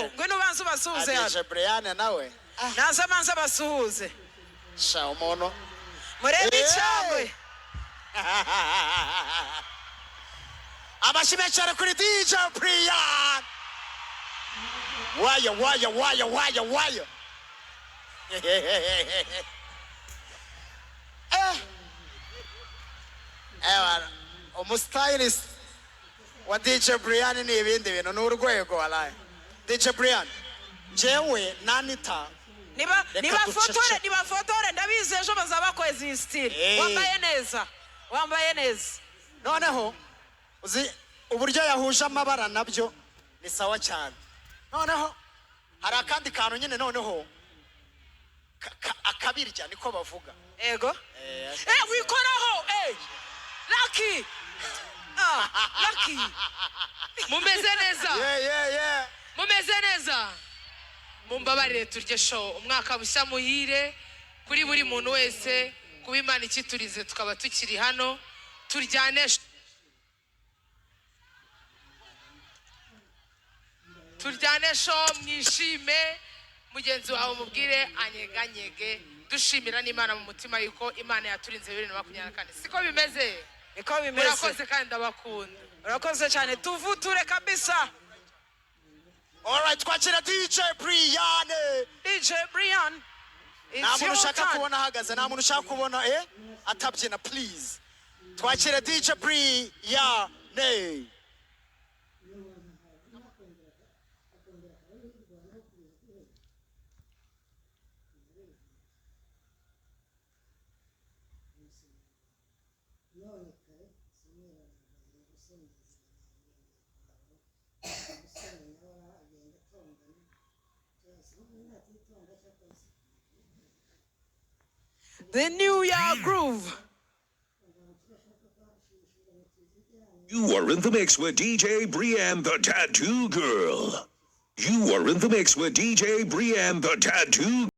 ngwino banze basuhuze aje Brianne nawe naza manze basuhuze sha umuntu murebe cyangwe abashimecare kuri DJ Brianne waya umustylist wa DJ Brianne ni ibindi bintu n'urwego walaye DJ Brianne jewe nanita niba fotore ndabizi ejo bazaba kwezi iyi style wambaye neza noneho uzi uburyo yahuje amabara nabyo ni sawa cyane noneho hari akandi kantu nyine noneho akabirya niko bavuga ego wikoraho Lucky Lucky mumeze neza yeah mumeze neza mumbabarire turye show umwaka bushya muhire kuri buri muntu wese kuba Imana ikiturize tukaba tukiri hano turyane show mwishime mugenzi wawe mubwire anyeganyege dushimira n'Imana mu mutima yuko Imana yaturinze 2024 siko bimeze niko bimeze murakoze kandi ndabakunda urakoze cyane tuvuture kabisa alright twakira DJ Brianne nta muntu ushaka kubona ahagaze nta muntu ushaka kubona atabyina please twakira DJ Brianne The New Year Groove. You are in the mix with DJ Brianne, the Tattoo Girl. You are in the mix with DJ Brianne, the Tattoo